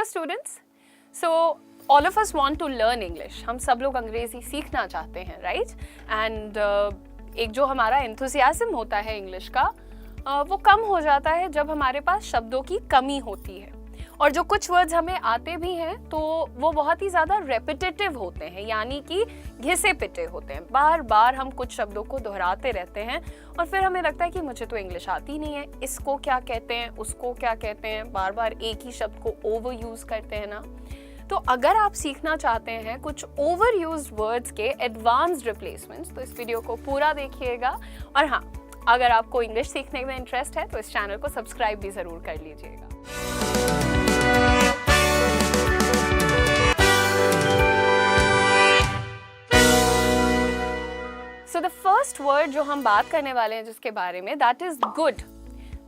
students. So all of us want to learn English. हम सब लोग अंग्रेजी सीखना चाहते हैं, right? And एक जो हमारा enthusiasm होता है इंग्लिश का वो कम हो जाता है जब हमारे पास शब्दों की कमी होती है, और जो कुछ वर्ड्स हमें आते भी हैं तो वो बहुत ही ज़्यादा रेपिटेटिव होते हैं, यानी कि घिसे पिटे होते हैं। बार बार हम कुछ शब्दों को दोहराते रहते हैं और फिर हमें लगता है कि मुझे तो इंग्लिश आती नहीं है, इसको क्या कहते हैं, उसको क्या कहते हैं, बार बार एक ही शब्द को ओवर यूज़ करते हैं ना। तो अगर आप सीखना चाहते हैं कुछ ओवर यूज्ड वर्ड्स के एडवांस्ड रिप्लेसमेंट्स तो इस वीडियो को पूरा देखिएगा। और हाँ, अगर आपको इंग्लिश सीखने में इंटरेस्ट है तो इस चैनल को सब्सक्राइब भी ज़रूर कर लीजिएगा। So the first word जो हम बात करने वाले हैं जिसके बारे में, that is good।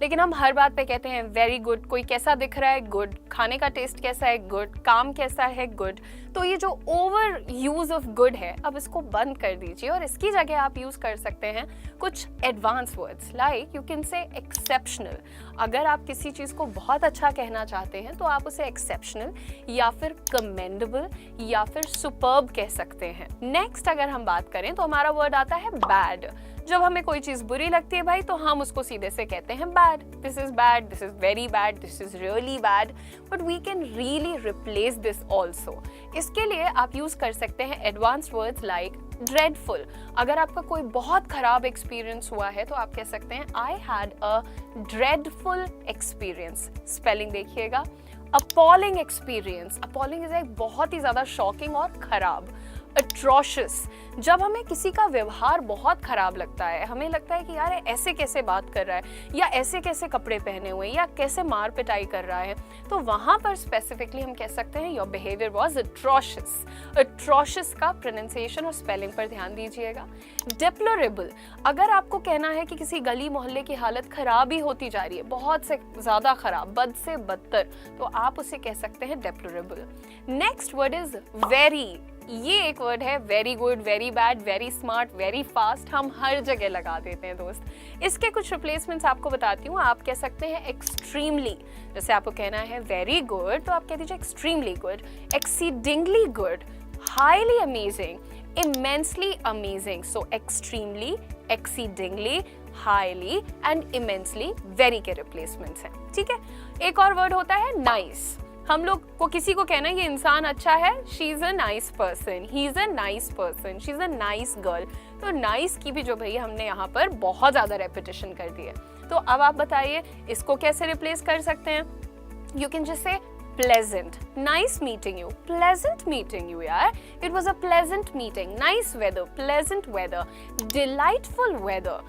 लेकिन हम हर बात पे कहते हैं वेरी गुड। कोई कैसा दिख रहा है, गुड। खाने का टेस्ट कैसा है, गुड। काम कैसा है, गुड। तो ये जो ओवर यूज ऑफ गुड है, अब इसको बंद कर दीजिए और इसकी जगह आप यूज कर सकते हैं कुछ advance words, like you can से एक्सेप्शनल। अगर आप किसी चीज को बहुत अच्छा कहना चाहते हैं तो आप उसे एक्सेप्शनल या फिर कमेंडेबल या फिर सुपर्ब कह सकते हैं। नेक्स्ट अगर हम बात करें तो हमारा वर्ड आता है बैड। जब हमें कोई चीज बुरी लगती है भाई तो हम उसको सीधे से कहते हैं bad. This is bad, this is very bad, this is really bad, but we can really replace this also. इसके लिए आप यूज कर सकते हैं एडवांस्ड वर्ड्स लाइक ड्रेडफुल। अगर आपका कोई बहुत खराब एक्सपीरियंस हुआ है तो आप कह सकते हैं I had a dreadful experience. Spelling देखिएगा, अपॉलिंग एक्सपीरियंस। अपॉलिंग इज एक बहुत ही ज्यादा शॉकिंग और खराब। अट्रोशियस, जब हमें किसी का व्यवहार बहुत खराब लगता है, हमें लगता है कि यार ऐसे कैसे बात कर रहा है, या ऐसे कैसे कपड़े पहने हुए, या कैसे मार पिटाई कर रहा है, तो वहां पर स्पेसिफिकली हम कह सकते हैं your behaviour was atrocious. Atrocious का प्रोनाउंसिएशन और स्पेलिंग पर ध्यान दीजिएगा। डिप्लोरेबल, अगर आपको कहना है कि किसी गली मोहल्ले की हालत खराब ही होती जा रही है, बहुत से ज्यादा खराब, बद से बदतर, तो आप उसे कह सकते हैं deplorable. Next word is very. ये एक वर्ड है, very good, very bad, very smart, very fast, हम हर जगह लगा देते हैं दोस्त। इसके कुछ रिप्लेसमेंट्स आपको बताती हूँ। आप कह सकते हैं एक्सट्रीमली। जैसे आपको कहना है वेरी गुड तो आप कह दीजिए extremely good, exceedingly good, highly amazing, immensely amazing. So extremely, exceedingly, highly and immensely very के रिप्लेसमेंट्स हैं, ठीक है। एक और वर्ड होता है नाइस। हम लोग को किसी को कहना है ये इंसान अच्छा है, she is a nice person, he is a nice person, she is a nice girl. तो नाइस की भी जो भैया हमने यहाँ पर बहुत ज्यादा रेपिटेशन कर दी है। तो अब आप बताइए इसको कैसे रिप्लेस कर सकते हैं। You can just say pleasant, nice meeting you, pleasant meeting you yaar, it was a pleasant meeting, nice weather, pleasant weather, delightful weather,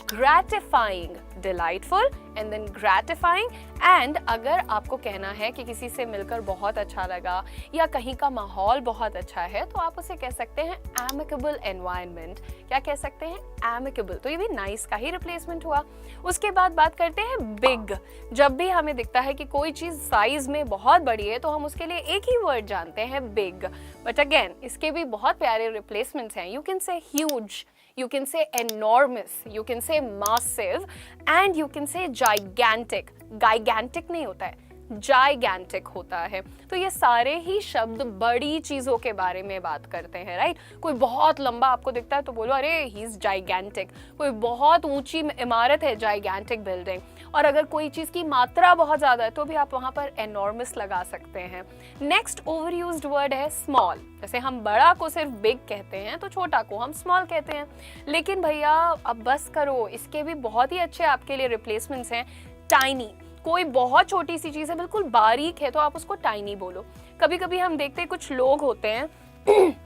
gratifying, delightful and then gratifying। and अगर आपको कहना है कि किसी से मिलकर बहुत अच्छा लगा या कहीं का माहौल बहुत अच्छा है तो आप उसे कह सकते हैं amicable environment। क्या कह सकते हैं, amicable। तो ये भी nice का ही रिप्लेसमेंट हुआ। उसके बाद बात करते हैं big। जब भी हमें दिखता है कि कोई चीज साइज में बहुत बड़ी है तो हम उसके लिए एक ही वर्ड जानते हैं big, बट अगेन इसके भी बहुत प्यारे रिप्लेसमेंट्स हैं। यू कैन से huge, you can say enormous, you can say massive and you can say gigantic। gigantic नहीं होता है, gigantic होता है। तो ये सारे ही शब्द बड़ी चीजों के बारे में बात करते हैं, राइट। कोई बहुत लंबा आपको दिखता है तो बोलो अरे ही इज gigantic। कोई बहुत ऊंची इमारत है, gigantic बिल्डिंग। और अगर कोई चीज की मात्रा बहुत ज्यादा है तो भी आप वहां पर enormous लगा सकते हैं। नेक्स्ट ओवर यूज्ड वर्ड है स्मॉल। जैसे हम बड़ा को सिर्फ बिग कहते हैं तो छोटा को हम स्मॉल कहते हैं। लेकिन भैया अब बस करो, इसके भी बहुत ही अच्छे आपके लिए रिप्लेसमेंट्स हैं। टाइनी, कोई बहुत छोटी सी चीज है, बिल्कुल बारीक है, तो आप उसको टाइनी बोलो। कभी कभी हम देखते हैं कुछ लोग होते हैं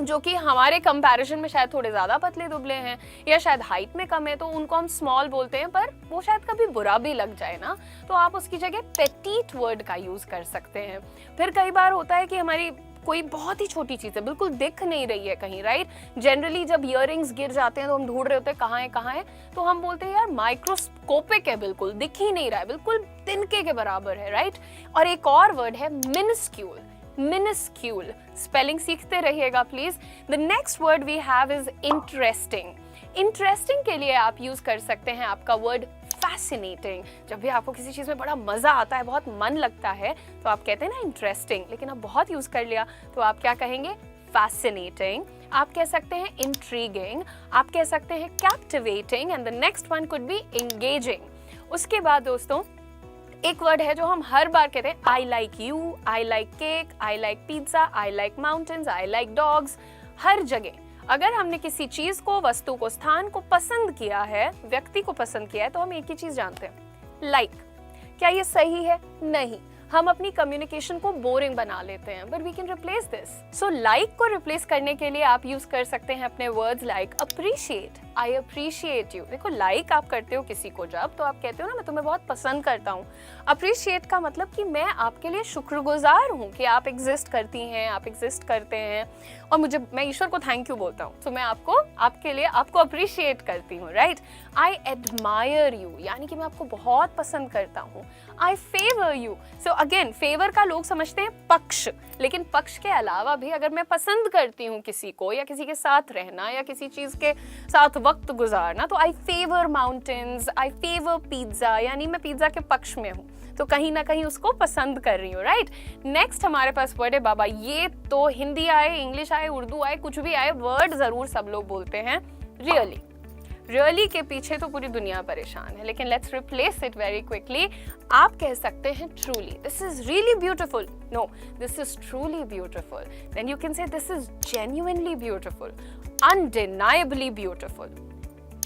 जो कि हमारे कंपैरिजन में शायद थोड़े ज्यादा पतले दुबले हैं या शायद हाइट में कम है, तो उनको हम स्मॉल बोलते हैं, पर वो शायद कभी बुरा भी लग जाए ना, तो आप उसकी जगह पेटीट वर्ड का यूज कर सकते हैं। फिर कई बार होता है कि हमारी कोई बहुत ही छोटी चीज है, बिल्कुल दिख नहीं रही है कहीं, राइट। जनरली जब इयररिंग्स गिर जाते हैं तो हम ढूंढ रहे होते हैं कहाँ है, तो हम बोलते हैं यार माइक्रोस्कोपिक है, बिल्कुल दिख ही नहीं रहा है, बिल्कुल तिनके के बराबर है, राइट। और एक और वर्ड है मिनिस्क्यूल। मिनिस्क्यूल स्पेलिंग सीखते रहिएगा please. The next word we have is interesting. Interesting के लिए आप यूज कर सकते हैं आपका वर्ड fascinating. जब भी आपको किसी चीज़ में बड़ा मज़ा आता है, बहुत मन लगता है, तो आप कहते हैं ना interesting, लेकिन अब बहुत यूज़ कर लिया तो आप क्या कहेंगे? Fascinating. आप कह सकते हैं intriguing, आप कह सकते हैं captivating, and the next one could be engaging. उसके बाद दोस्तों एक वर्ड है जो हम हर बार कहते हैं, I like you, I like cake, I like pizza, I like mountains, I like dogs. हर जगह अगर हमने किसी चीज को, वस्तु को, स्थान को पसंद किया है, व्यक्ति को पसंद किया है, तो हम एक ही चीज जानते हैं, लाइक। क्या ये सही है? नहीं। हम अपनी कम्युनिकेशन को बोरिंग बना लेते हैं, but we can replace this. So like को रिप्लेस करने के लिए आप यूज कर सकते हैं अपने words like appreciate, I appreciate you. देखो लाइक आप करते हो किसी को जब, तो आप कहते हो ना मैं तुम्हें बहुत पसंद करता हूँ। अप्रिशिएट का मतलब कि मैं आपके लिए शुक्रगुजार हूँ कि आप एग्जिस्ट करती हैं, आप एग्जिस्ट करते हैं, और मैं ईश्वर को थैंक यू बोलता हूँ, तो मैं आपके लिए आपको अप्रिशिएट करती हूँ, राइट। आई एडमायर यू, यानी कि मैं आपको बहुत पसंद करता हूँ। I favour you. So again favour का लोग समझते हैं पक्ष, लेकिन पक्ष के अलावा भी अगर मैं पसंद करती हूँ किसी को, या किसी के साथ रहना, या किसी चीज के साथ वक्त गुजारना, तो आई फेवर माउंटेन्स, आई फेवर पिज्जा, यानी मैं पिज्जा के पक्ष में हूँ, तो कहीं ना कहीं उसको पसंद कर रही हूँ, राइट। नेक्स्ट हमारे पास वर्ड है बाबा, ये तो हिंदी आए, इंग्लिश आए, उर्दू आए, कुछ भी आए, वर्ड जरूर सब लोग बोलते हैं, रियली। रियली के पीछे तो पूरी दुनिया परेशान है, लेकिन let's replace it very quickly. आप कह सकते हैं truly, this is really beautiful, no this is truly beautiful, then you can say this is genuinely beautiful, undeniably beautiful,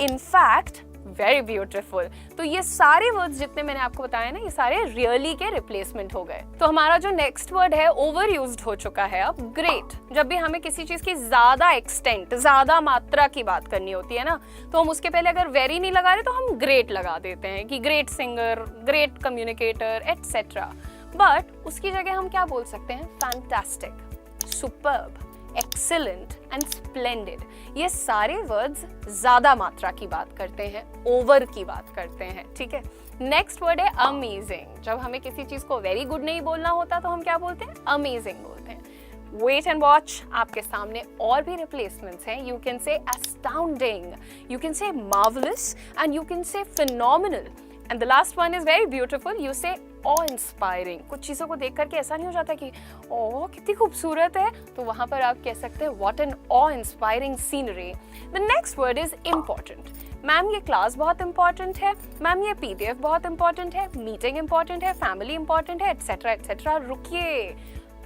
in fact very beautiful. तो ये सारे वर्ड्स जितने मैंने आपको बताए ना, ये सारे रियली के रिप्लेसमेंट हो गए। तो हमारा जो नेक्स्ट वर्ड है ओवर यूज्ड हो चुका है अब, ग्रेट। जब भी हमें किसी चीज की ज्यादा एक्सटेंट, ज्यादा मात्रा की बात करनी होती है ना, तो हम उसके पहले अगर वेरी नहीं लगा रहे तो हम ग्रेट लगा देते हैं कि great singer, great communicator etcetera. But उसकी जगह हम क्या बोल सकते हैं? Fantastic, superb, excellent and splendid. ये सारे वर्ड्स ज्यादा मात्रा की बात करते हैं, ओवर की बात करते हैं, ठीक है। नेक्स्ट वर्ड है अमेजिंग। जब हमें किसी चीज को वेरी गुड नहीं बोलना होता तो हम क्या बोलते हैं? अमेजिंग बोलते हैं। वेट एंड वॉच, आपके सामने और भी रिप्लेसमेंट्स हैं। यू कैन से एस्टाउंडिंग, यू कैन से मार्वलस, एंड यू कैन से phenomenal, and the last one is very beautiful, you से ऑ इंस्पायरिंग। कुछ चीज़ों को देख करके ऐसा नहीं हो जाता कि ओह कितनी खूबसूरत है, तो वहाँ पर आप कह सकते हैं what an of inspiring scenery. The next word is important. Ma'am ये क्लास बहुत इंपॉर्टेंट है, मैम ये पीडीएफ बहुत इंपॉर्टेंट है, मीटिंग इंपॉर्टेंट है, फैमिली इंपॉर्टेंट है, एटसेट्रा एटसेट्रा। रुकिए,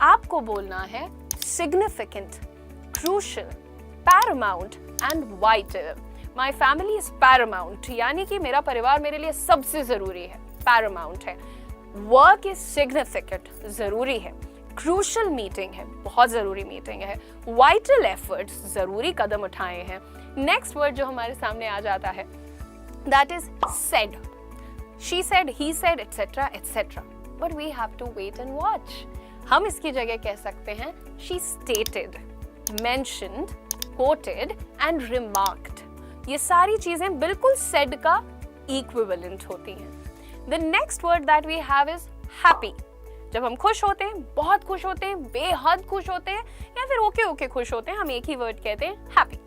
आपको बोलना है significant, crucial, Paramount and vital. My family is Paramount, यानी कि मेरा परिवार मेरे लिए सबसे जरूरी है, पैरामाउंट है। वर्क इज सिग्निफिकेंट, जरूरी है। क्रूशल मीटिंग है, बहुत जरूरी मीटिंग है। वाइटल एफर्ट्स, जरूरी कदम उठाए हैं। नेक्स्ट वर्ड जो हमारे सामने आ जाता है that is said. She said, he said, etcetera etcetera, but we have to wait and watch. हम इसकी जगह कह सकते हैं she stated, mentioned, quoted and remarked. ये सारी चीजें बिल्कुल सेड का इक्विवेलेंट होती हैं। The next word that we have is happy. जब हम खुश होते हैं, बहुत खुश होते हैं, बेहद खुश होते हैं, या फिर ओके ओके खुश होते हैं, हम एक ही वर्ड कहते हैं happy.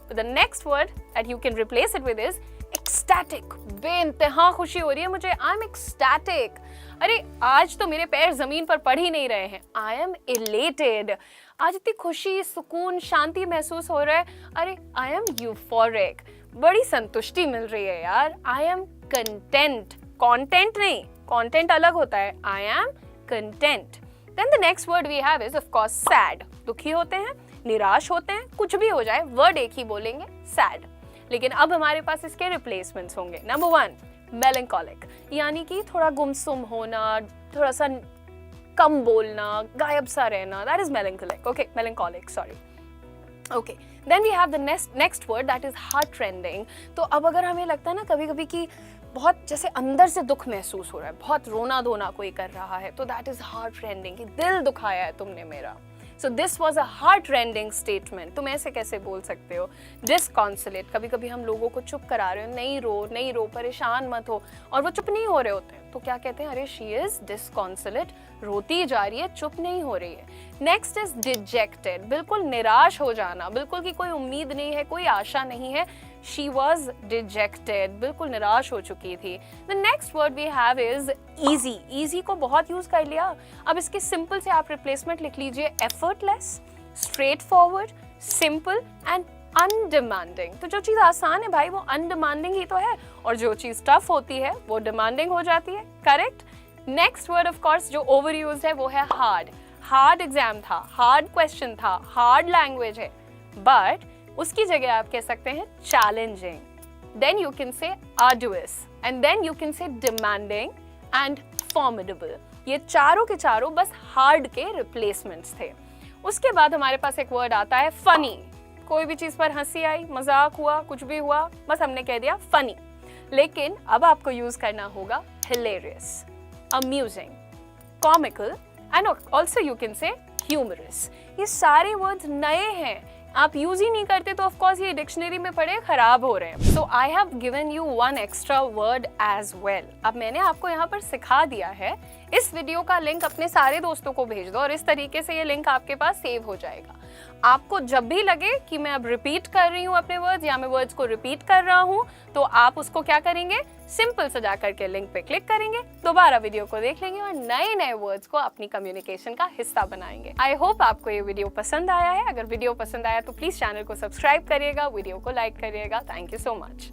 But the next word that you can replace it with is ecstatic. बेइंतहा खुशी हो रही है मुझे, I'm ecstatic. अरे आज तो मेरे पैर जमीन पर पड़ ही नहीं रहे हैं, I am elated. आज इतनी खुशी, सुकून, शांति महसूस हो रहा है, अरे I am euphoric. बड़ी संतुष्टि मिल रही है यार, I am content. कंटेंट नहीं, कंटेंट अलग होता है, I am content. Then the next word we have is of course sad. दुखी होते हैं, निराश होते हैं, कुछ भी हो जाए, वर्ड एक ही बोलेंगे, सैड। लेकिन अब हमारे पास इसके रिप्लेसमेंट्स होंगे। नंबर 1 मेलंकोलिक, यानी कि थोड़ा गुमसुम होना, थोड़ा सा कम बोलना, गायब सा रहना, that is melancholic. Okay, melancholic, sorry. Okay, then we have the next word that is heart rending. तो अब अगर हमें लगता है ना कभी कभी कि बहुत जैसे अंदर से दुख महसूस हो रहा है, बहुत रोना धोना कोई कर रहा है, तो दैट इज हार्ट रेंडिंग, कि दिल दुखाया है तुमने मेरा। So this was a heart rending statement. तुम ऐसे कैसे बोल सकते हो? डिसकॉन्सोलेट, कभी कभी हम लोगों को चुप करा रहे हो, नहीं रो, परेशान मत हो, और वो चुप नहीं हो रहे होते हैं, तो क्या कहते हैं? अरे शी इज डिसकॉन्सोलेट, रोती जा रही है, चुप नहीं हो रही है। नेक्स्ट इज डिजेक्टेड, बिल्कुल निराश हो जाना, बिल्कुल की कोई उम्मीद नहीं है, कोई आशा नहीं है, शी वॉज डिजेक्टेड, बिल्कुल निराश हो चुकी थी। The next word we have is easy. Easy को बहुत यूज कर लिया, अब इसके सिंपल से आप रिप्लेसमेंट लिख लीजिए effortless, straightforward, simple and undemanding. तो जो चीज आसान है भाई वो अनडिमांडिंग ही तो है, और जो चीज टफ होती है वो डिमांडिंग हो जाती है। Correct. Next word of course जो ओवर यूज्ड है वो है हार्ड। हार्ड एग्जाम था, हार्ड क्वेश्चन था, हार्ड लैंग्वेज है, बट उसकी जगह आप कह सकते हैं challenging. Then you can say arduous and then you can say demanding and formidable. ये चारों के चारों बस हार्ड के रिप्लेसमेंट्स थे। उसके बाद हमारे पास एक वर्ड आता है फनी। कोई भी चीज पर हंसी आई, मजाक हुआ, कुछ भी हुआ, बस हमने कह दिया फनी। लेकिन अब आपको यूज करना होगा hilarious, amusing, comical and also you can say humorous. ये सारे वर्ड्स नए हैं, आप यूज ही नहीं करते, तो ऑफ कोर्स ये डिक्शनरी में पड़े खराब हो रहे हैं। So I have given you one extra word as well. अब मैंने आपको यहाँ पर सिखा दिया है। इस वीडियो का लिंक अपने सारे दोस्तों को भेज दो और इस तरीके से ये लिंक आपके पास सेव हो जाएगा। आपको जब भी लगे कि मैं अब रिपीट कर रही हूँ अपने वर्ड्स या मैं वर्ड्स को रिपीट कर रहा हूँ, तो आप उसको क्या करेंगे, सिंपल से जा करके लिंक पे क्लिक करेंगे, दोबारा वीडियो को देख लेंगे और नए नए वर्ड्स को अपनी कम्युनिकेशन का हिस्सा बनाएंगे। आई होप आपको ये वीडियो पसंद आया है। अगर वीडियो पसंद आया तो प्लीज चैनल को सब्सक्राइब करिएगा, वीडियो को लाइक करिएगा। Thank you so much.